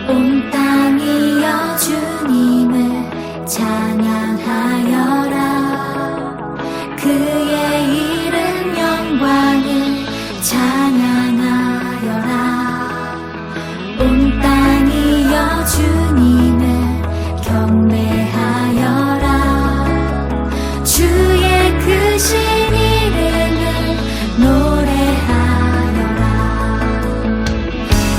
온 땅이여 주님을 찬양하여라. 그의 이름 영광을 찬양하여라. 온 땅이여 주님을 경배하여라. 주의 크신 이름을 노래하여라.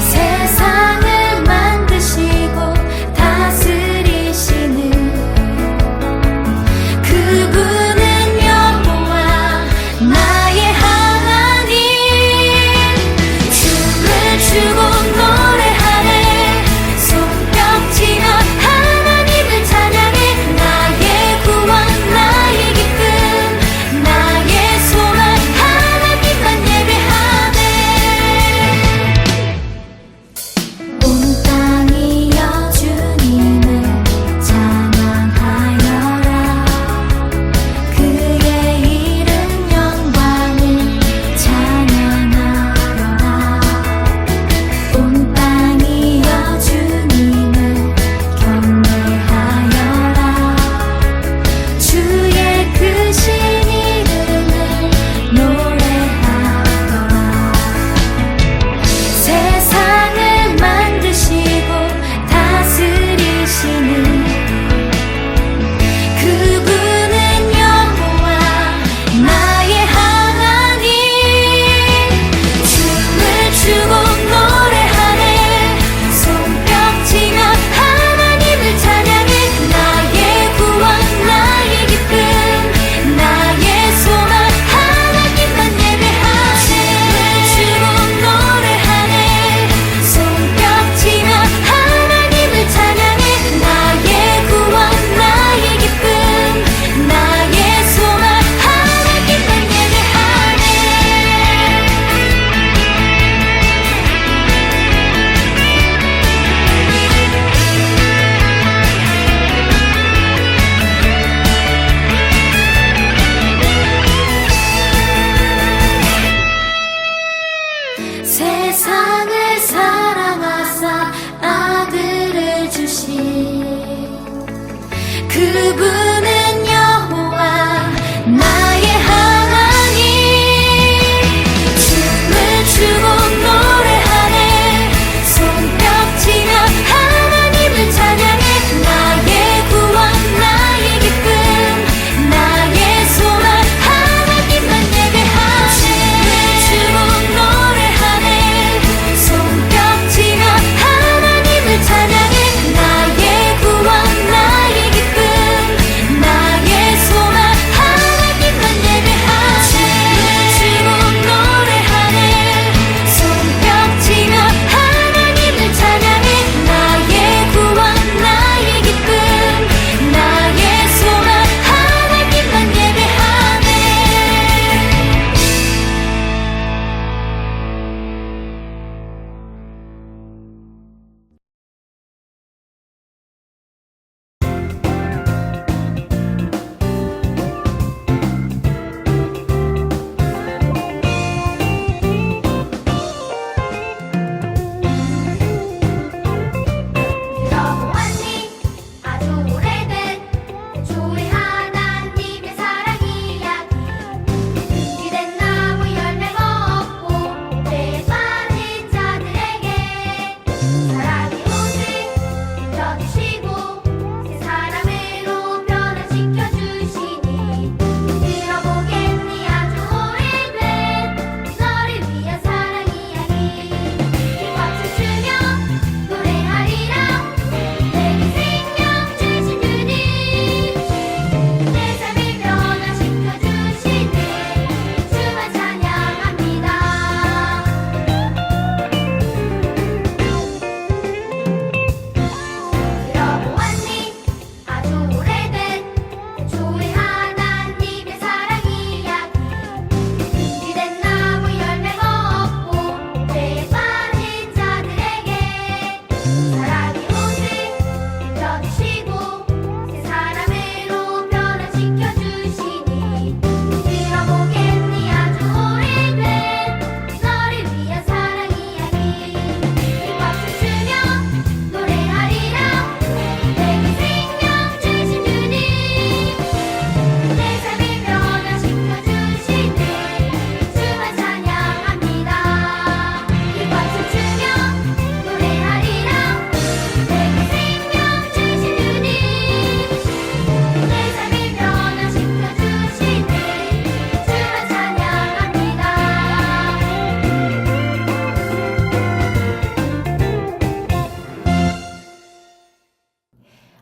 세상을 만드시고 다스리시는 그분은 여호와 나의 하나님. 춤을 추고 노래하네.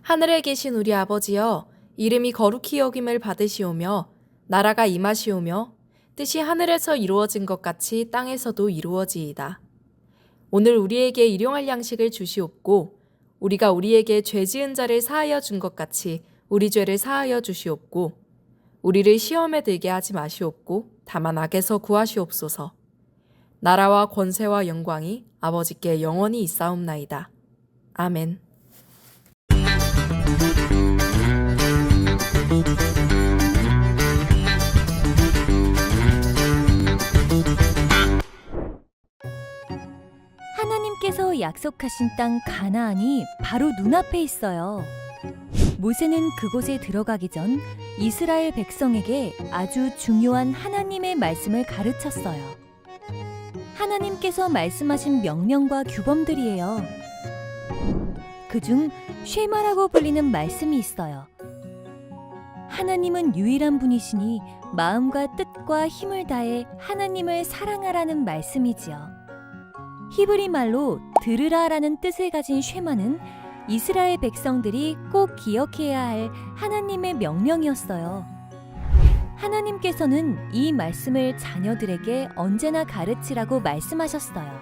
하늘에 계신 우리 아버지여, 이름이 거룩히 여김을 받으시오며 나라가 임하시오며 뜻이 하늘에서 이루어진 것 같이 땅에서도 이루어지이다. 오늘 우리에게 일용할 양식을 주시옵고 우리가 우리에게 죄 지은 자를 사하여 준 것 같이 우리 죄를 사하여 주시옵고 우리를 시험에 들게 하지 마시옵고 다만 악에서 구하시옵소서. 나라와 권세와 영광이 아버지께 영원히 있사옵나이다. 아멘. 하나님께서 약속하신 땅 가나안이 바로 눈앞에 있어요. 모세는 그곳에 들어가기 전 이스라엘 백성에게 아주 중요한 하나님의 말씀을 가르쳤어요. 하나님께서 말씀하신 명령과 규범들이에요. 그중 쉐마라고 불리는 말씀이 있어요. 하나님은 유일한 분이시니 마음과 뜻과 힘을 다해 하나님을 사랑하라는 말씀이지요. 히브리 말로 들으라라는 뜻을 가진 쉐마는 이스라엘 백성들이 꼭 기억해야 할 하나님의 명령이었어요. 하나님께서는 이 말씀을 자녀들에게 언제나 가르치라고 말씀하셨어요.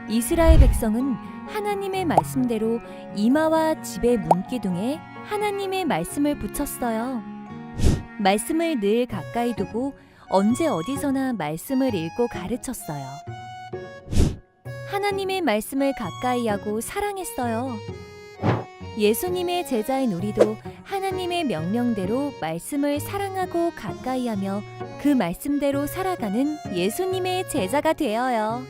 이스라엘 백성은 하나님의 말씀대로 이마와 집의 문기둥에 하나님의 말씀을 붙였어요. 말씀을 늘 가까이 두고 언제 어디서나 말씀을 읽고 가르쳤어요. 하나님의 말씀을 가까이 하고 사랑했어요. 예수님의 제자인 우리도 하나님의 명령대로 말씀을 사랑하고 가까이 하며 그 말씀대로 살아가는 예수님의 제자가 되어요.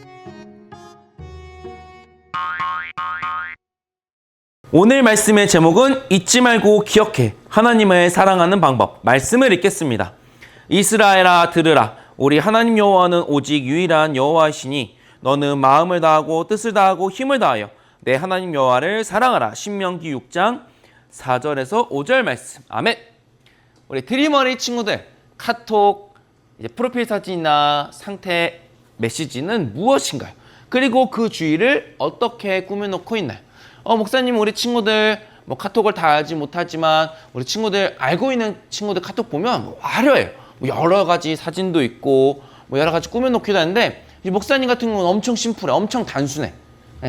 오늘 말씀의 제목은 잊지 말고 기억해 하나님을 사랑하는 방법 말씀을 읽겠습니다. 이스라엘아 들으라 우리 하나님 여호와는 오직 유일한 여호와이시니 너는 마음을 다하고 뜻을 다하고 힘을 다하여 내 하나님 여호와를 사랑하라. 신명기 6장 4절에서 5절 말씀. 아멘. 우리 드림어리 친구들 카톡 프로필 사진이나 상태 메시지는 무엇인가요? 그리고 그 주위를 어떻게 꾸며놓고 있나요? 목사님 우리 친구들 카톡을 다 알지 못하지만 우리 친구들 알고 있는 친구들 카톡 보면 화려해요. 여러 가지 사진도 있고 여러 가지 꾸며놓기도 하는데 목사님 같은 경우는 엄청 심플해. 엄청 단순해.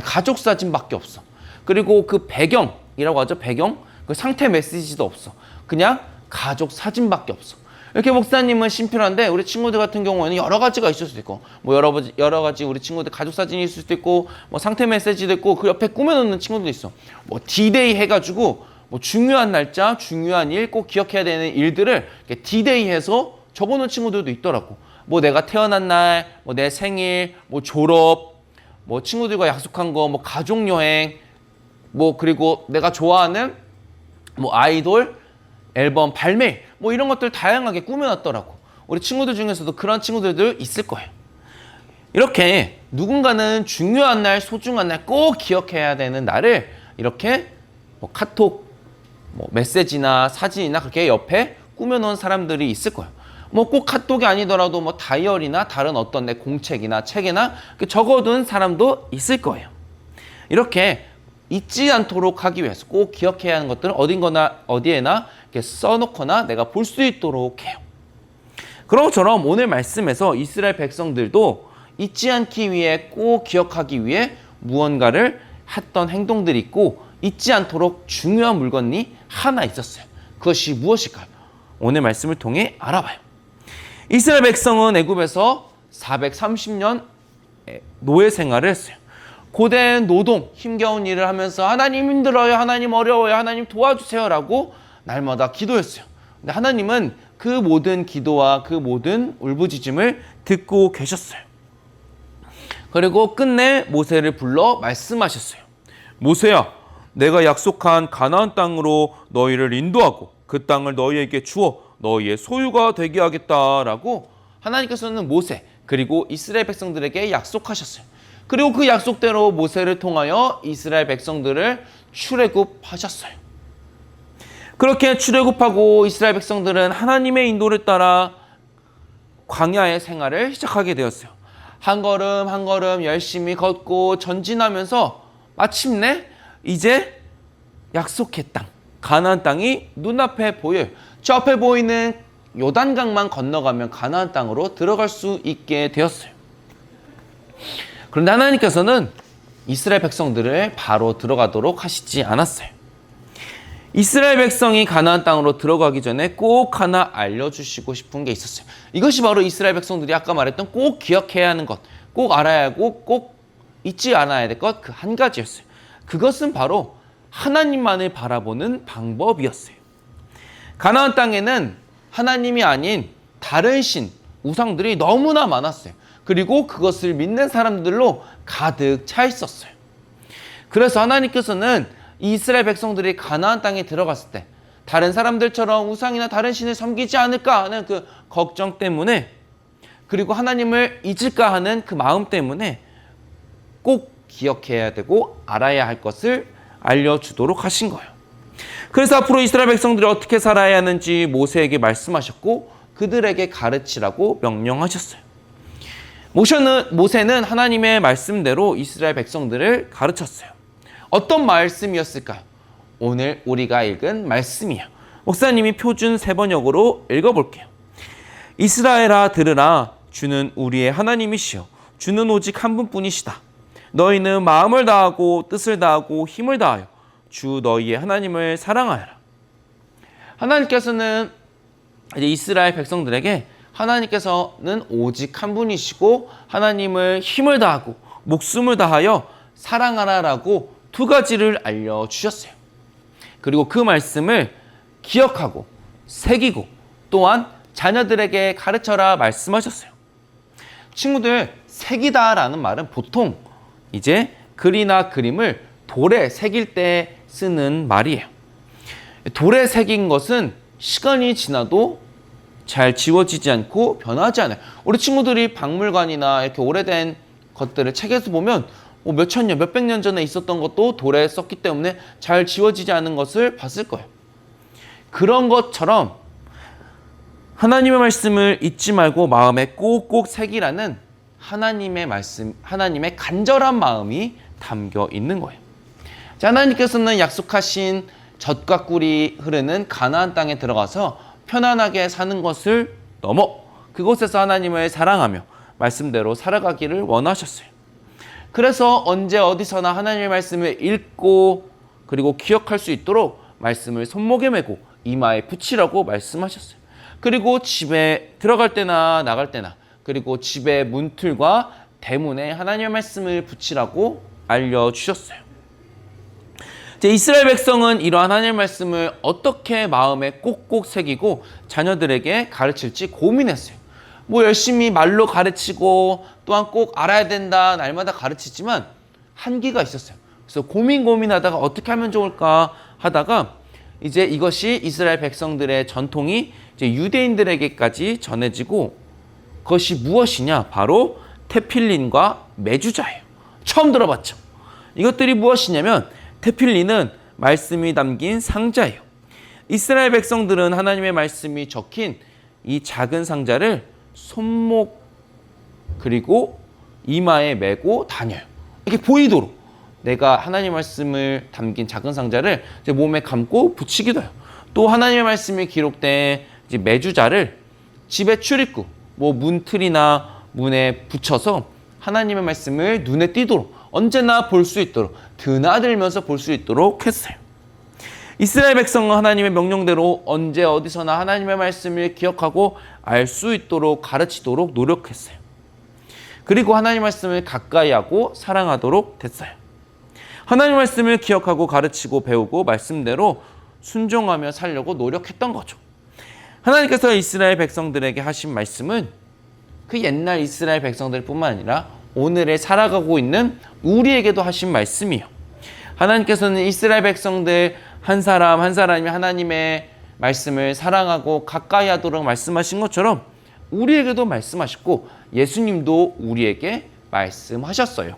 가족 사진밖에 없어. 그리고 그 배경이라고 하죠. 배경. 그 상태 메시지도 없어. 그냥 가족 사진밖에 없어. 이렇게 목사님은 심플한데 우리 친구들 같은 경우에는 여러 가지가 있을 수도 있고 여러 가지 우리 친구들 가족 사진이 있을 수도 있고 상태 메시지도 있고 그 옆에 꾸며놓는 친구도 있어. D-Day 해가지고 중요한 날짜, 중요한 일, 꼭 기억해야 되는 일들을 D-Day 해서 적어놓은 친구들도 있더라고. 내가 태어난 날, 내 생일, 졸업, 친구들과 약속한 거, 가족여행, 그리고 내가 좋아하는 아이돌 앨범 발매, 이런 것들 다양하게 꾸며놨더라고. 우리 친구들 중에서도 그런 친구들도 있을 거예요. 이렇게 누군가는 중요한 날, 소중한 날, 꼭 기억해야 되는 날을 이렇게 카톡, 메시지나 사진이나 그렇게 옆에 꾸며놓은 사람들이 있을 거예요. 꼭 카톡이 아니더라도 다이어리나 다른 어떤 내 공책이나 책이나 적어둔 사람도 있을 거예요. 이렇게 잊지 않도록 하기 위해서 꼭 기억해야 하는 것들은 어디에나 이렇게 써놓거나 내가 볼 수 있도록 해요. 그런 것처럼 오늘 말씀에서 이스라엘 백성들도 잊지 않기 위해 꼭 기억하기 위해 무언가를 했던 행동들이 있고 잊지 않도록 중요한 물건이 하나 있었어요. 그것이 무엇일까요? 오늘 말씀을 통해 알아봐요. 이스라엘 백성은 애굽에서 430년 노예 생활을 했어요. 고된 노동, 힘겨운 일을 하면서 하나님 힘들어요, 하나님 어려워요, 하나님 도와주세요 라고 날마다 기도했어요. 근데 하나님은 그 모든 기도와 그 모든 울부짖음을 듣고 계셨어요. 그리고 끝내 모세를 불러 말씀하셨어요. 모세야, 내가 약속한 가나안 땅으로 너희를 인도하고 그 땅을 너희에게 주어 너희의 소유가 되게 하겠다라고 하나님께서는 모세 그리고 이스라엘 백성들에게 약속하셨어요. 그리고 그 약속대로 모세를 통하여 이스라엘 백성들을 출애굽하셨어요. 그렇게 출애굽하고 이스라엘 백성들은 하나님의 인도를 따라 광야의 생활을 시작하게 되었어요. 한 걸음 한 걸음 열심히 걷고 전진하면서 마침내 이제 약속의 땅, 가나안 땅이 눈앞에 보여요. 저 앞에 보이는 요단강만 건너가면 가나안 땅으로 들어갈 수 있게 되었어요. 그런데 하나님께서는 이스라엘 백성들을 바로 들어가도록 하시지 않았어요. 이스라엘 백성이 가나안 땅으로 들어가기 전에 꼭 하나 알려주시고 싶은 게 있었어요. 이것이 바로 이스라엘 백성들이 아까 말했던 꼭 기억해야 하는 것, 꼭 알아야 하고 꼭 잊지 않아야 될 것, 그 한 가지였어요. 그것은 바로 하나님만을 바라보는 방법이었어요. 가나안 땅에는 하나님이 아닌 다른 신, 우상들이 너무나 많았어요. 그리고 그것을 믿는 사람들로 가득 차 있었어요. 그래서 하나님께서는 이스라엘 백성들이 가나안 땅에 들어갔을 때 다른 사람들처럼 우상이나 다른 신을 섬기지 않을까 하는 그 걱정 때문에, 그리고 하나님을 잊을까 하는 그 마음 때문에 꼭 기억해야 되고 알아야 할 것을 알려주도록 하신 거예요. 그래서 앞으로 이스라엘 백성들이 어떻게 살아야 하는지 모세에게 말씀하셨고 그들에게 가르치라고 명령하셨어요. 모세는 하나님의 말씀대로 이스라엘 백성들을 가르쳤어요. 어떤 말씀이었을까요? 오늘 우리가 읽은 말씀이에요. 목사님이 표준 세번역으로 읽어볼게요. 이스라엘아 들으라, 주는 우리의 하나님이시여, 주는 오직 한 분뿐이시다. 너희는 마음을 다하고 뜻을 다하고 힘을 다하여 주 너희의 하나님을 사랑하여라. 하나님께서는 이제 이스라엘 백성들에게 하나님께서는 오직 한 분이시고 하나님을 힘을 다하고 목숨을 다하여 사랑하라라고 두 가지를 알려주셨어요. 그리고 그 말씀을 기억하고 새기고 또한 자녀들에게 가르쳐라 말씀하셨어요. 친구들, 새기다라는 말은 보통 이제 글이나 그림을 돌에 새길 때 쓰는 말이에요. 돌에 새긴 것은 시간이 지나도 잘 지워지지 않고 변하지 않아요. 우리 친구들이 박물관이나 이렇게 오래된 것들을 책에서 보면 몇천 년, 몇백 년 전에 있었던 것도 돌에 썼기 때문에 잘 지워지지 않은 것을 봤을 거예요. 그런 것처럼 하나님의 말씀을 잊지 말고 마음에 꼭꼭 새기라는 하나님의 말씀, 하나님의 간절한 마음이 담겨 있는 거예요. 자, 하나님께서는 약속하신 젖과 꿀이 흐르는 가나안 땅에 들어가서 편안하게 사는 것을 넘어 그곳에서 하나님을 사랑하며 말씀대로 살아가기를 원하셨어요. 그래서 언제 어디서나 하나님의 말씀을 읽고 그리고 기억할 수 있도록 말씀을 손목에 메고 이마에 붙이라고 말씀하셨어요. 그리고 집에 들어갈 때나 나갈 때나 그리고 집의 문틀과 대문에 하나님의 말씀을 붙이라고 알려주셨어요. 이스라엘 백성은 이러한 하나님의 말씀을 어떻게 마음에 꼭꼭 새기고 자녀들에게 가르칠지 고민했어요. 열심히 말로 가르치고 또한 꼭 알아야 된다 날마다 가르치지만 한계가 있었어요. 그래서 고민하다가 어떻게 하면 좋을까 하다가 이제 이것이 이스라엘 백성들의 전통이 이제 유대인들에게까지 전해지고 그것이 무엇이냐? 바로 테필린과 메주자예요. 처음 들어봤죠? 이것들이 무엇이냐면 테필린은 말씀이 담긴 상자예요. 이스라엘 백성들은 하나님의 말씀이 적힌 이 작은 상자를 손목 그리고 이마에 메고 다녀요. 이렇게 보이도록 내가 하나님의 말씀을 담긴 작은 상자를 이제 몸에 감고 붙이기도 해요. 또 하나님의 말씀이 기록된 이제 메주자를 집의 출입구, 문틀이나 문에 붙여서 하나님의 말씀을 눈에 띄도록 언제나 볼 수 있도록 드나들면서 볼 수 있도록 했어요. 이스라엘 백성은 하나님의 명령대로 언제 어디서나 하나님의 말씀을 기억하고 알 수 있도록 가르치도록 노력했어요. 그리고 하나님의 말씀을 가까이 하고 사랑하도록 됐어요. 하나님의 말씀을 기억하고 가르치고 배우고 말씀대로 순종하며 살려고 노력했던 거죠. 하나님께서 이스라엘 백성들에게 하신 말씀은 그 옛날 이스라엘 백성들뿐만 아니라 오늘에 살아가고 있는 우리에게도 하신 말씀이에요. 하나님께서는 이스라엘 백성들 한 사람 한 사람이 하나님의 말씀을 사랑하고 가까이 하도록 말씀하신 것처럼 우리에게도 말씀하셨고 예수님도 우리에게 말씀하셨어요.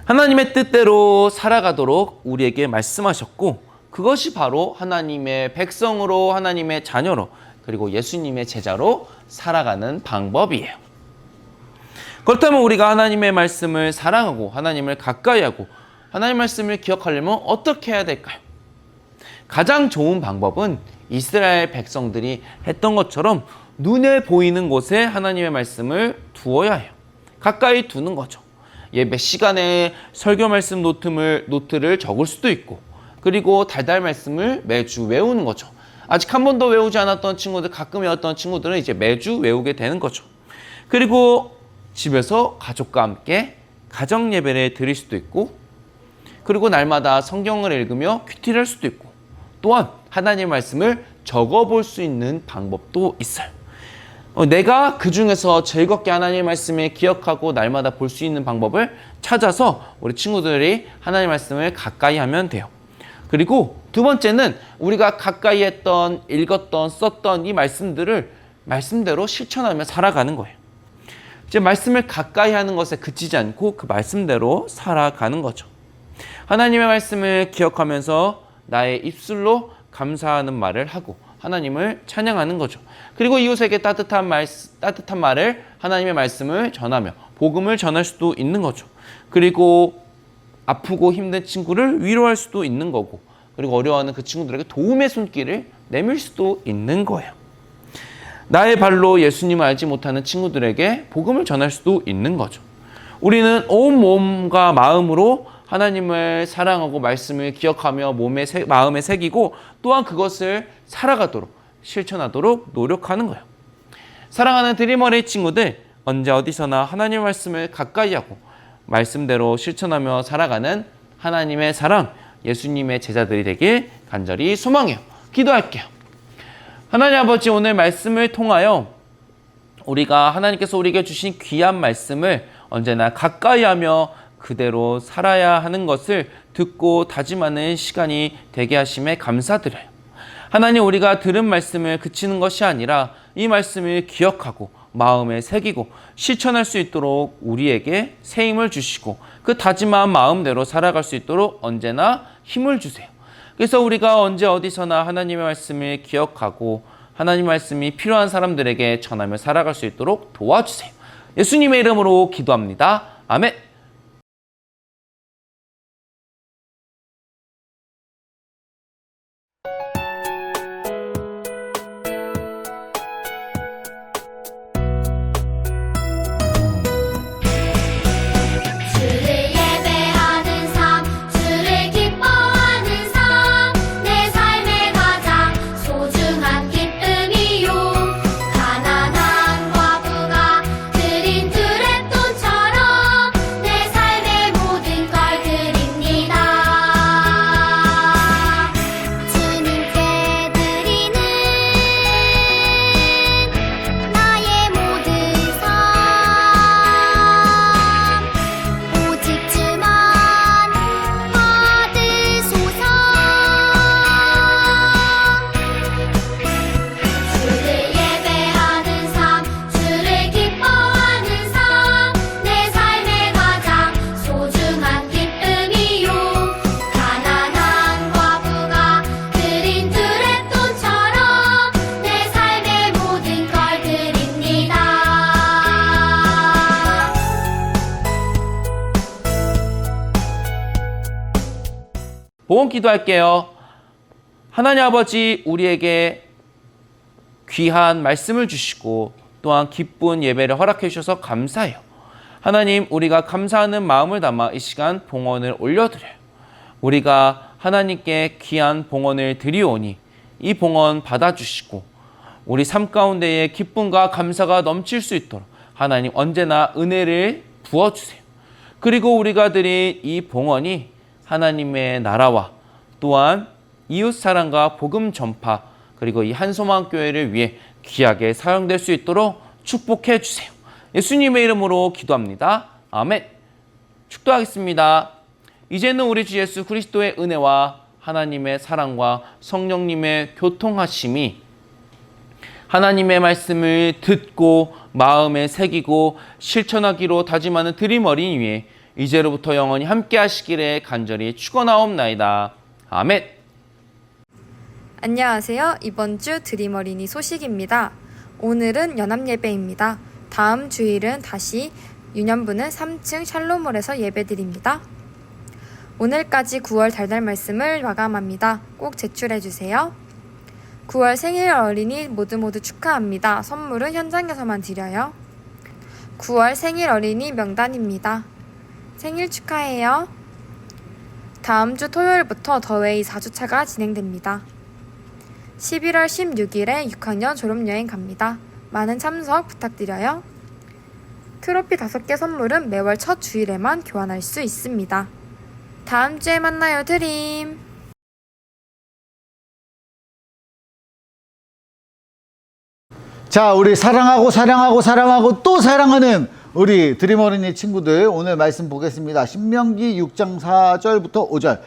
하나님의 뜻대로 살아가도록 우리에게 말씀하셨고 그것이 바로 하나님의 백성으로 하나님의 자녀로 그리고 예수님의 제자로 살아가는 방법이에요. 그렇다면 우리가 하나님의 말씀을 사랑하고 하나님을 가까이 하고 하나님 말씀을 기억하려면 어떻게 해야 될까요? 가장 좋은 방법은 이스라엘 백성들이 했던 것처럼 눈에 보이는 곳에 하나님의 말씀을 두어야 해요. 가까이 두는 거죠. 예배 시간에 설교 말씀 노트를 적을 수도 있고, 그리고 달달 말씀을 매주 외우는 거죠. 아직 한 번도 외우지 않았던 친구들, 가끔 외웠던 친구들은 이제 매주 외우게 되는 거죠. 그리고 집에서 가족과 함께 가정 예배를 드릴 수도 있고, 그리고 날마다 성경을 읽으며 큐티를 할 수도 있고, 또한 하나님의 말씀을 적어볼 수 있는 방법도 있어요. 내가 그 중에서 즐겁게 하나님의 말씀을 기억하고 날마다 볼 수 있는 방법을 찾아서 우리 친구들이 하나님의 말씀을 가까이 하면 돼요. 그리고 두 번째는 우리가 가까이 했던, 읽었던, 썼던 이 말씀들을 말씀대로 실천하며 살아가는 거예요. 이제 말씀을 가까이 하는 것에 그치지 않고 그 말씀대로 살아가는 거죠. 하나님의 말씀을 기억하면서 나의 입술로 감사하는 말을 하고 하나님을 찬양하는 거죠. 그리고 이웃에게 따뜻한 말을, 하나님의 말씀을 전하며 복음을 전할 수도 있는 거죠. 그리고 아프고 힘든 친구를 위로할 수도 있는 거고, 그리고 어려워하는 그 친구들에게 도움의 손길을 내밀 수도 있는 거예요. 나의 발로 예수님을 알지 못하는 친구들에게 복음을 전할 수도 있는 거죠. 우리는 온 몸과 마음으로 하나님을 사랑하고 말씀을 기억하며 마음에 새기고, 또한 그것을 살아가도록, 실천하도록 노력하는 거예요. 사랑하는 드리머리 친구들, 언제 어디서나 하나님의 말씀을 가까이 하고 말씀대로 실천하며 살아가는 하나님의 사랑, 예수님의 제자들이 되길 간절히 소망해요. 기도할게요. 하나님 아버지, 오늘 말씀을 통하여 우리가 하나님께서 우리에게 주신 귀한 말씀을 언제나 가까이 하며 그대로 살아야 하는 것을 듣고 다짐하는 시간이 되게 하심에 감사드려요. 하나님, 우리가 들은 말씀을 그치는 것이 아니라 이 말씀을 기억하고 마음에 새기고 실천할 수 있도록 우리에게 새 힘을 주시고 그 다짐한 마음대로 살아갈 수 있도록 언제나 힘을 주세요. 그래서 우리가 언제 어디서나 하나님의 말씀을 기억하고 하나님 말씀이 필요한 사람들에게 전하며 살아갈 수 있도록 도와주세요. 예수님의 이름으로 기도합니다. 아멘. 주를 예배하는 삶, 주를 기뻐하는 삶, 내 삶의 가장 소중한 기쁨이요. 가난한 과부가 드린 두랩돈처럼 내 삶의 모든 걸 드립니다. 주님께 드리는 나의 모든 삶, 오직 주만 받으소서. 주를 예배하는 삶, 주를 기뻐하는 삶, 내 삶의 가장 소중한 기쁨이요. 가난한 과부가 드린 두랩돈처럼 내 삶의 모든 걸 드립니다. 복음 기도할게요. 하나님 아버지, 우리에게 귀한 말씀을 주시고 또한 기쁜 예배를 허락해 주셔서 감사해요. 하나님, 우리가 감사하는 마음을 담아 이 시간 봉헌을 올려드려요. 우리가 하나님께 귀한 봉헌을 드리오니 이 봉헌 받아주시고 우리 삶 가운데에 기쁨과 감사가 넘칠 수 있도록 하나님 언제나 은혜를 부어주세요. 그리고 우리가 드린 이 봉헌이 하나님의 나라와 또한 이웃 사랑과 복음 전파, 그리고 이 한소망 교회를 위해 귀하게 사용될 수 있도록 축복해 주세요. 예수님의 이름으로 기도합니다. 아멘. 축도하겠습니다. 이제는 우리 주 예수 그리스도의 은혜와 하나님의 사랑과 성령님의 교통하심이 하나님의 말씀을 듣고 마음에 새기고 실천하기로 다짐하는 드림 어린이 위에 이제로부터 영원히 함께 하시기를 간절히 축원하옵나이다. 아멘. 안녕하세요. 이번 주 드림 어린이 소식입니다. 오늘은 연합예배입니다. 다음 주일은 다시 유년부는 3층 샬롬홀에서 예배드립니다. 오늘까지 9월 달달 말씀을 마감합니다. 꼭 제출해주세요. 9월 생일 어린이 모두 축하합니다. 선물은 현장에서만 드려요. 9월 생일 어린이 명단입니다. 생일 축하해요. 다음 주 토요일부터 더웨이 4주차가 진행됩니다. 11월 16일에 6학년 졸업여행 갑니다. 많은 참석 부탁드려요. 트로피 5개 선물은 매월 첫 주일에만 교환할 수 있습니다. 다음 주에 만나요, 드림. 자, 우리 사랑하고 또 사랑하는 우리 드림 어린이 친구들, 오늘 말씀 보겠습니다. 신명기 6장 4절부터 5절.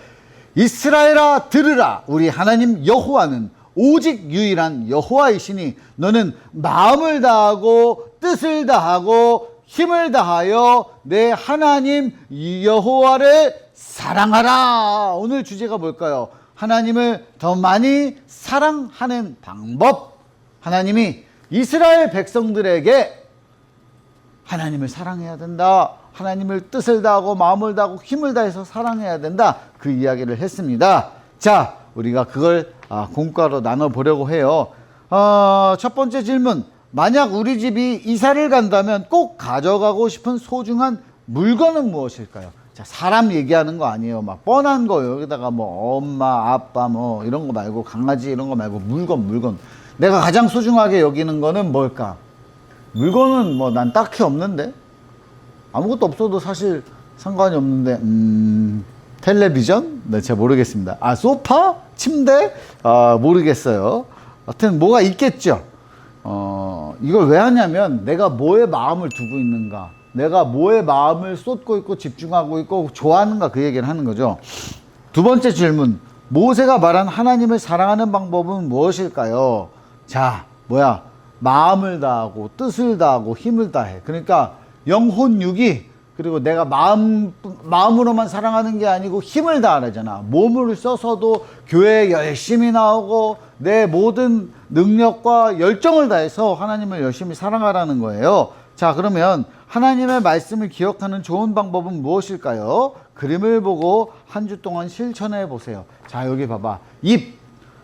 이스라엘아 들으라. 우리 하나님 여호와는 오직 유일한 여호와이시니 너는 마음을 다하고 뜻을 다하고 힘을 다하여 내 하나님 여호와를 사랑하라. 오늘 주제가 뭘까요? 하나님을 더 많이 사랑하는 방법. 하나님이 이스라엘 백성들에게 하나님을 사랑해야 된다. 하나님을 뜻을 다하고 마음을 다하고 힘을 다해서 사랑해야 된다. 그 이야기를 했습니다. 자, 우리가 그걸 공과로 나눠보려고 해요. 첫 번째 질문. 만약 우리 집이 이사를 간다면 꼭 가져가고 싶은 소중한 물건은 무엇일까요? 자, 사람 얘기하는 거 아니에요. 막 뻔한 거 여기다가 뭐 엄마, 아빠 뭐 이런 거 말고 강아지 이런 거 말고 물건. 내가 가장 소중하게 여기는 거는 뭘까? 물건은 뭐 난 딱히 없는데? 아무것도 없어도 사실 상관이 없는데, 텔레비전? 네, 제가 모르겠습니다. 소파? 침대? 모르겠어요. 하여튼 뭐가 있겠죠. 이걸 왜 하냐면 내가 뭐에 마음을 두고 있는가, 내가 뭐에 마음을 쏟고 있고 집중하고 있고 좋아하는가, 그 얘기를 하는 거죠. 두 번째 질문. 모세가 말한 하나님을 사랑하는 방법은 무엇일까요? 자, 마음을 다하고 뜻을 다하고 힘을 다해. 그러니까 영혼 육이, 그리고 내가 마음으로만 사랑하는 게 아니고 힘을 다하잖아. 몸을 써서도 교회에 열심히 나오고 내 모든 능력과 열정을 다해서 하나님을 열심히 사랑하라는 거예요. 자, 그러면 하나님의 말씀을 기억하는 좋은 방법은 무엇일까요? 그림을 보고 한 주 동안 실천해 보세요. 자, 여기 봐봐. 입.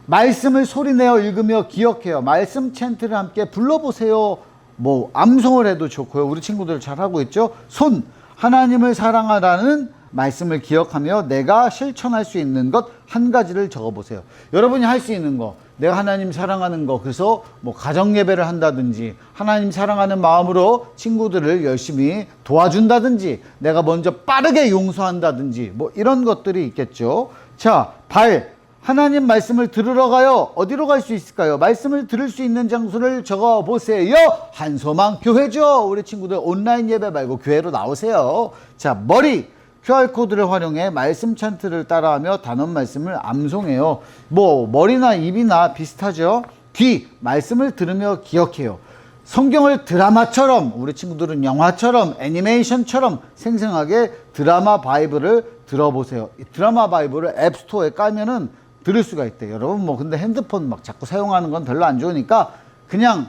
말씀을 소리내어 읽으며 기억해요. 말씀 찬트를 함께 불러보세요. 뭐 암송을 해도 좋고요. 우리 친구들 잘하고 있죠. 손. 하나님을 사랑하라는 말씀을 기억하며 내가 실천할 수 있는 것 한 가지를 적어보세요. 여러분이 할 수 있는 거, 내가 하나님 사랑하는 거, 그래서 뭐 가정 예배를 한다든지, 하나님 사랑하는 마음으로 친구들을 열심히 도와준다든지, 내가 먼저 빠르게 용서한다든지, 뭐 이런 것들이 있겠죠. 자, 발. 하나님 말씀을 들으러 가요. 어디로 갈 수 있을까요? 말씀을 들을 수 있는 장소를 적어보세요. 한소망 교회죠. 우리 친구들 온라인 예배 말고 교회로 나오세요. 자, 머리. QR코드를 활용해 말씀 찬트를 따라하며 단원 말씀을 암송해요. 뭐 머리나 입이나 비슷하죠. 귀. 말씀을 들으며 기억해요. 성경을 드라마처럼, 우리 친구들은 영화처럼, 애니메이션처럼 생생하게 드라마 바이블을 들어보세요. 이 드라마 바이블을 앱스토어에 깔면은 들을 수가 있대요. 여러분 뭐 근데 핸드폰 막 자꾸 사용하는 건 별로 안 좋으니까 그냥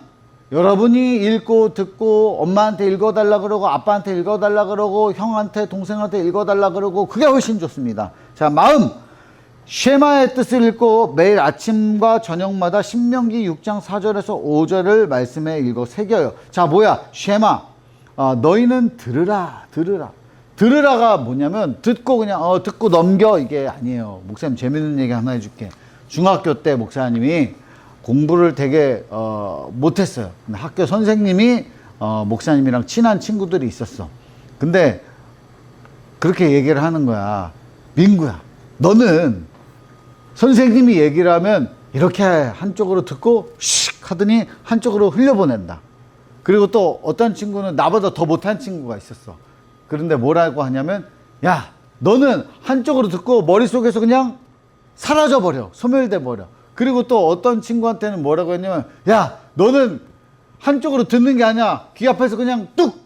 여러분이 읽고 듣고 엄마한테 읽어달라 그러고 아빠한테 읽어달라 그러고 형한테 동생한테 읽어달라 그러고 그게 훨씬 좋습니다. 자, 마음. 쉐마의 뜻을 읽고 매일 아침과 저녁마다 신명기 6장 4절에서 5절을 말씀에 읽어 새겨요. 자, 쉐마. 너희는 들으라. 들으라가 뭐냐면 듣고 그냥 듣고 넘겨, 이게 아니에요. 목사님 재밌는 얘기 하나 해줄게. 중학교 때 목사님이 공부를 되게 못했어요. 근데 학교 선생님이 목사님이랑 친한 친구들이 있었어. 근데 그렇게 얘기를 하는 거야. 민구야, 너는 선생님이 얘기를 하면 이렇게 한쪽으로 듣고 씩 하더니 한쪽으로 흘려보낸다. 그리고 또 어떤 친구는 나보다 더 못한 친구가 있었어. 그런데 뭐라고 하냐면, 야, 너는 한쪽으로 듣고 머릿속에서 그냥 사라져버려. 소멸돼버려. 그리고 또 어떤 친구한테는 뭐라고 했냐면, 야, 너는 한쪽으로 듣는 게 아니야. 귀 앞에서 그냥 뚝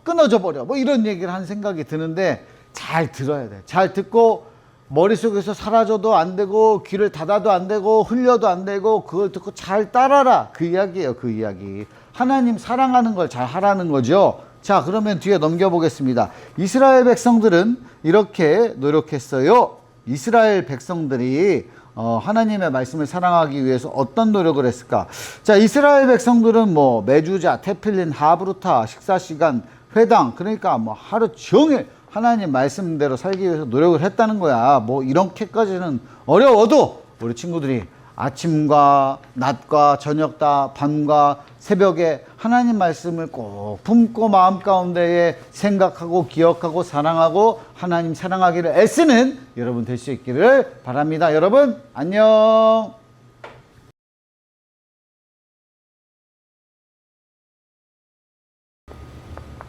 끊어져 버려. 뭐 이런 얘기를 한 생각이 드는데, 잘 들어야 돼. 잘 듣고 머릿속에서 사라져도 안 되고 귀를 닫아도 안 되고 흘려도 안 되고 그걸 듣고 잘 따라라. 그 이야기예요. 그 이야기. 하나님 사랑하는 걸 잘 하라는 거죠. 자, 그러면 뒤에 넘겨보겠습니다. 이스라엘 백성들은 이렇게 노력했어요. 이스라엘 백성들이 하나님의 말씀을 사랑하기 위해서 어떤 노력을 했을까? 자, 이스라엘 백성들은 뭐 메주자, 테필린, 하브루타, 식사 시간, 회당, 그러니까 뭐 하루 종일 하나님 말씀대로 살기 위해서 노력을 했다는 거야. 뭐 이렇게까지는 어려워도 우리 친구들이 아침과 낮과 저녁과 밤과 새벽에 하나님 말씀을 꼭 품고 마음 가운데에 생각하고 기억하고 사랑하고 하나님 사랑하기를 애쓰는 여러분 될 수 있기를 바랍니다. 여러분 안녕.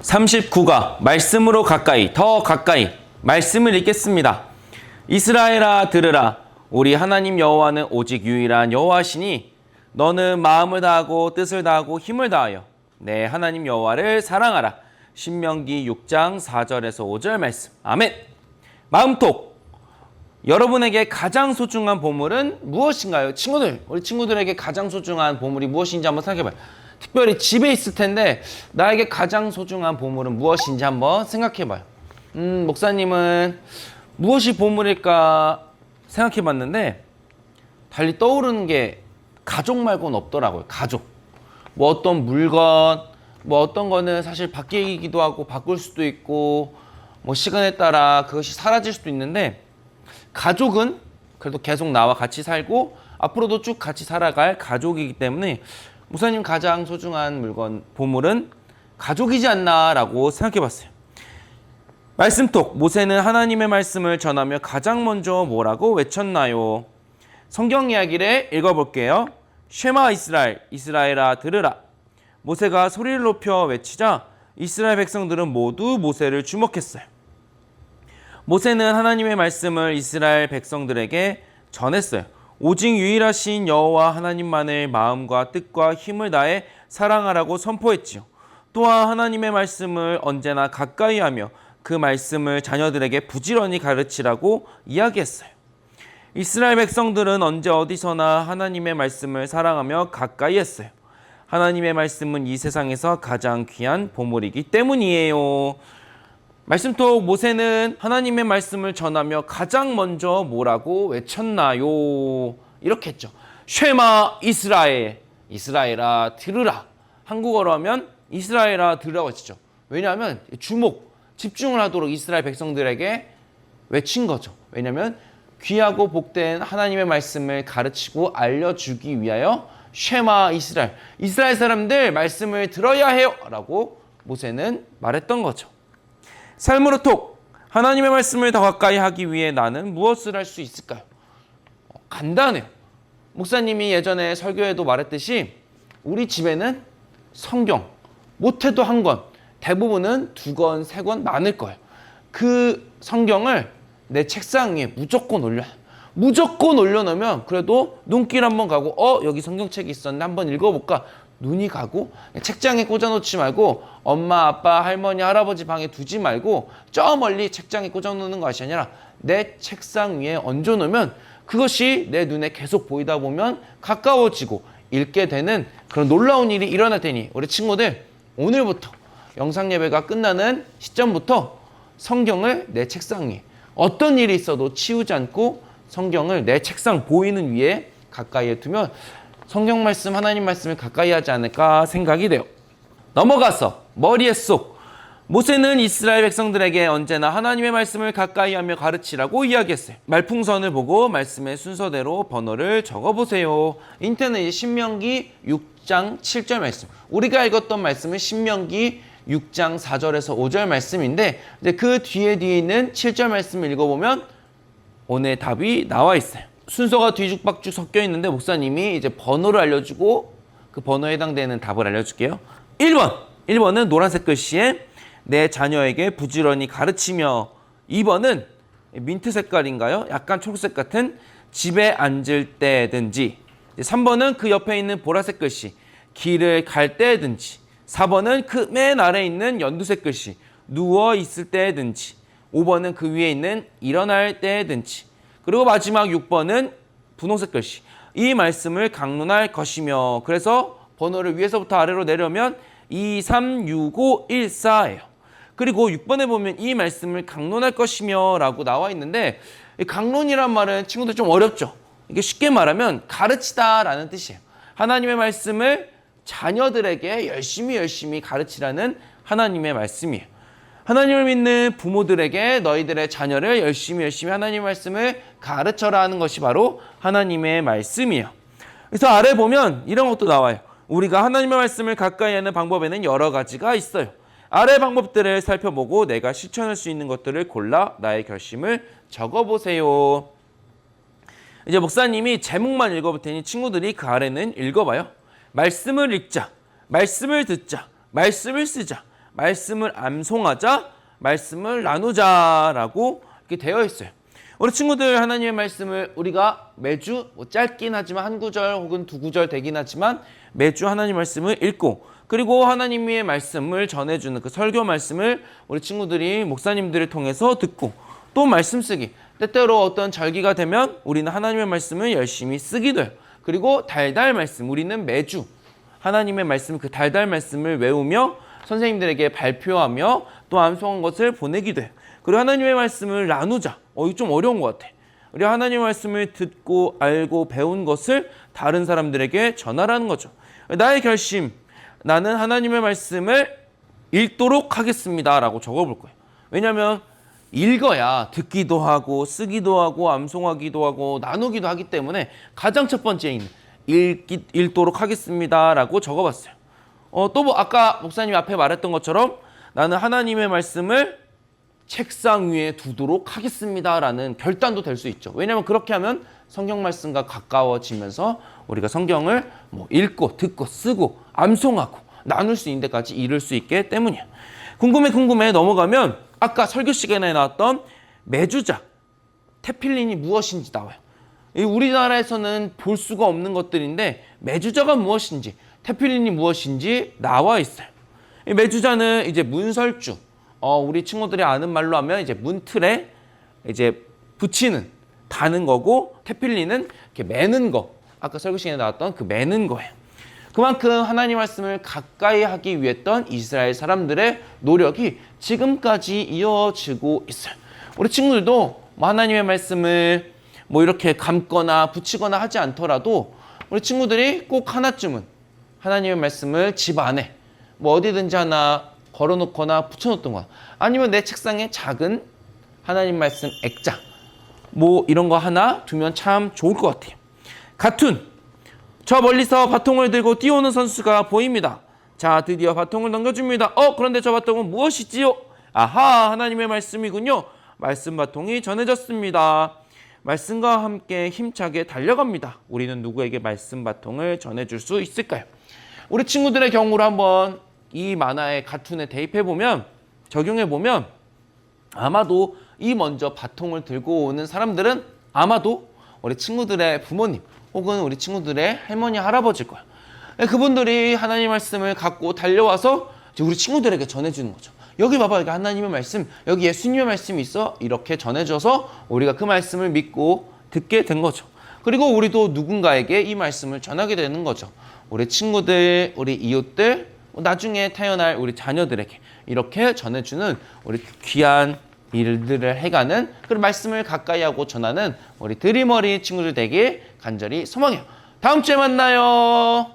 (39가) 말씀으로 가까이 더 가까이 말씀을 읽겠습니다. 이스라엘아 들으라. 우리 하나님 여호와는 오직 유일한 여호와시니 너는 마음을 다하고 뜻을 다하고 힘을 다하여 내 하나님 여호와를 사랑하라. 신명기 6장 4절에서 5절 말씀. 아멘. 마음톡. 여러분에게 가장 소중한 보물은 무엇인가요? 친구들, 우리 친구들에게 가장 소중한 보물이 무엇인지 한번 생각해봐요. 특별히 집에 있을 텐데 나에게 가장 소중한 보물은 무엇인지 한번 생각해봐요. 목사님은 무엇이 보물일까 생각해봤는데 달리 떠오르는 게 가족 말고는 없더라고요. 가족. 뭐 어떤 물건, 뭐 어떤 거는 사실 바뀌기도 하고 바꿀 수도 있고 뭐 시간에 따라 그것이 사라질 수도 있는데 가족은 그래도 계속 나와 같이 살고 앞으로도 쭉 같이 살아갈 가족이기 때문에 목사님 가장 소중한 물건, 보물은 가족이지 않나라고 생각해봤어요. 말씀톡. 모세는 하나님의 말씀을 전하며 가장 먼저 뭐라고 외쳤나요? 성경 이야기를 읽어볼게요. 쉐마 이스라엘, 이스라엘아 들으라. 모세가 소리를 높여 외치자 이스라엘 백성들은 모두 모세를 주목했어요. 모세는 하나님의 말씀을 이스라엘 백성들에게 전했어요. 오직 유일하신 여호와 하나님만을 마음과 뜻과 힘을 다해 사랑하라고 선포했지요. 또한 하나님의 말씀을 언제나 가까이 하며 그 말씀을 자녀들에게 부지런히 가르치라고 이야기했어요. 이스라엘 백성들은 언제 어디서나 하나님의 말씀을 사랑하며 가까이 했어요. 하나님의 말씀은 이 세상에서 가장 귀한 보물이기 때문이에요. 말씀톡. 모세는 하나님의 말씀을 전하며 가장 먼저 뭐라고 외쳤나요? 이렇게 했죠. 쉐마 이스라엘, 이스라엘아 들으라. 한국어로 하면 이스라엘아 들으라고 했죠. 왜냐하면 주목, 집중을 하도록 이스라엘 백성들에게 외친 거죠. 왜냐하면 귀하고 복된 하나님의 말씀을 가르치고 알려주기 위하여 쉐마 이스라엘, 이스라엘 사람들 말씀을 들어야 해요 라고 모세는 말했던 거죠. 삶으로 톡. 하나님의 말씀을 더 가까이 하기 위해 나는 무엇을 할 수 있을까요? 간단해요. 목사님이 예전에 설교에도 말했듯이 우리 집에는 성경 못해도 한 권, 대부분은 2권, 3권 많을 거예요. 그 성경을 내 책상 위에 무조건 올려요. 무조건 올려놓으면 그래도 눈길 한번 가고 여기 성경책이 있었는데 한번 읽어볼까? 눈이 가고 책장에 꽂아놓지 말고 엄마, 아빠, 할머니, 할아버지 방에 두지 말고 저 멀리 책장에 꽂아놓는 것이 아니라 내 책상 위에 얹어놓으면 그것이 내 눈에 계속 보이다 보면 가까워지고 읽게 되는 그런 놀라운 일이 일어날 테니 우리 친구들 오늘부터 영상 예배가 끝나는 시점부터 성경을 내 책상 위에 어떤 일이 있어도 치우지 않고 성경을 내 책상 보이는 위에 가까이에 두면 성경 말씀, 하나님 말씀을 가까이 하지 않을까 생각이 돼요. 넘어가서 머리에 쏙. 모세는 이스라엘 백성들에게 언제나 하나님의 말씀을 가까이 하며 가르치라고 이야기했어요. 말풍선을 보고 말씀의 순서대로 번호를 적어보세요. 인터넷 신명기 6장 7절 말씀. 우리가 읽었던 말씀은 신명기 6장 4절에서 5절 말씀인데 그 뒤에 있는 7절 말씀을 읽어보면 오늘 답이 나와 있어요. 순서가 뒤죽박죽 섞여 있는데 목사님이 이제 번호를 알려주고 그 번호에 해당되는 답을 알려줄게요. 1번은 노란색 글씨에 내 자녀에게 부지런히 가르치며 2번은 민트 색깔인가요? 약간 초록색 같은 집에 앉을 때든지 3번은 그 옆에 있는 보라색 글씨 길을 갈 때든지 4번은 그 맨 아래에 있는 연두색 글씨 누워 있을 때든지 5번은 그 위에 있는 일어날 때든지 그리고 마지막 6번은 분홍색 글씨 이 말씀을 강론할 것이며 그래서 번호를 위에서부터 아래로 내려면 2, 3, 6, 5, 1, 4예요. 그리고 6번에 보면 이 말씀을 강론할 것이며 라고 나와 있는데 이 강론이란 말은 친구들 좀 어렵죠. 이게 쉽게 말하면 가르치다 라는 뜻이에요. 하나님의 말씀을 자녀들에게 열심히 가르치라는 하나님의 말씀이에요. 하나님을 믿는 부모들에게 너희들의 자녀를 열심히 하나님의 말씀을 가르쳐라 하는 것이 바로 하나님의 말씀이에요. 그래서 아래 보면 이런 것도 나와요. 우리가 하나님의 말씀을 가까이 하는 방법에는 여러 가지가 있어요. 아래 방법들을 살펴보고 내가 실천할 수 있는 것들을 골라 나의 결심을 적어보세요. 이제 목사님이 제목만 읽어볼 테니 친구들이 그 아래는 읽어봐요. 말씀을 읽자, 말씀을 듣자, 말씀을 쓰자, 말씀을 암송하자, 말씀을 나누자라고 이렇게 되어 있어요. 우리 친구들 하나님의 말씀을 우리가 매주 짧긴 하지만 한 구절 혹은 두 구절 되긴 하지만 매주 하나님 말씀을 읽고 그리고 하나님의 말씀을 전해주는 그 설교 말씀을 우리 친구들이 목사님들을 통해서 듣고 또 말씀 쓰기 때때로 어떤 절기가 되면 우리는 하나님의 말씀을 열심히 쓰기도 해요. 그리고 달달 말씀 우리는 매주 하나님의 말씀 그 달달 말씀을 외우며 선생님들에게 발표하며 또 암송한 것을 보내기도 해요. 그리고 하나님의 말씀을 나누자. 이거 좀 어려운 것 같아. 우리 하나님의 말씀을 듣고 알고 배운 것을 다른 사람들에게 전하라는 거죠. 나의 결심, 나는 하나님의 말씀을 읽도록 하겠습니다 라고 적어볼 거예요. 왜냐하면 읽어야 듣기도 하고 쓰기도 하고 암송하기도 하고 나누기도 하기 때문에 가장 첫 번째 읽도록 하겠습니다 라고 적어봤어요. 또 뭐 아까 목사님이 앞에 말했던 것처럼 나는 하나님의 말씀을 책상 위에 두도록 하겠습니다 라는 결단도 될 수 있죠. 왜냐하면 그렇게 하면 성경 말씀과 가까워지면서 우리가 성경을 뭐 읽고 듣고 쓰고 암송하고 나눌 수 있는 데까지 이룰 수 있기 때문이야. 궁금해 넘어가면 아까 설교 시간에 나왔던 매주자 테필린이 무엇인지 나와요. 우리나라에서는 볼 수가 없는 것들인데 매주자가 무엇인지 테필린이 무엇인지 나와 있어요. 이 매주자는 이제 문설주 우리 친구들이 아는 말로 하면 이제 문틀에 이제 붙이는 다는 거고 테필린은 이렇게 매는 거 아까 설교 시간에 나왔던 그 매는 거예요. 그만큼 하나님 말씀을 가까이 하기 위했던 이스라엘 사람들의 노력이 지금까지 이어지고 있어요. 우리 친구들도 뭐 하나님의 말씀을 뭐 이렇게 감거나 붙이거나 하지 않더라도 우리 친구들이 꼭 하나쯤은 하나님의 말씀을 집 안에 뭐 어디든지 하나 걸어놓거나 붙여놓던가 아니면 내 책상에 작은 하나님 말씀 액자 뭐 이런 거 하나 두면 참 좋을 것 같아요. 가툰 저 멀리서 바통을 들고 뛰어오는 선수가 보입니다. 자 드디어 바통을 넘겨줍니다. 그런데 저 바통은 무엇이지요? 아하 하나님의 말씀이군요. 말씀 바통이 전해졌습니다. 말씀과 함께 힘차게 달려갑니다. 우리는 누구에게 말씀 바통을 전해줄 수 있을까요? 우리 친구들의 경우로 한번 이 만화의 가툰에 대입해보면 적용해보면 아마도 이 먼저 바통을 들고 오는 사람들은 아마도 우리 친구들의 부모님 혹은 우리 친구들의 할머니 할아버지일 거야. 그분들이 하나님 말씀을 갖고 달려와서 이제 우리 친구들에게 전해주는 거죠. 여기 봐봐 여기 하나님의 말씀 여기 예수님의 말씀이 있어 이렇게 전해줘서 우리가 그 말씀을 믿고 듣게 된 거죠. 그리고 우리도 누군가에게 이 말씀을 전하게 되는 거죠. 우리 친구들 우리 이웃들 나중에 태어날 우리 자녀들에게 이렇게 전해주는 우리 귀한 일들을 해가는 그런 말씀을 가까이 하고 전하는 우리 드림어리 친구들 되길 간절히 소망해요. 다음 주에 만나요.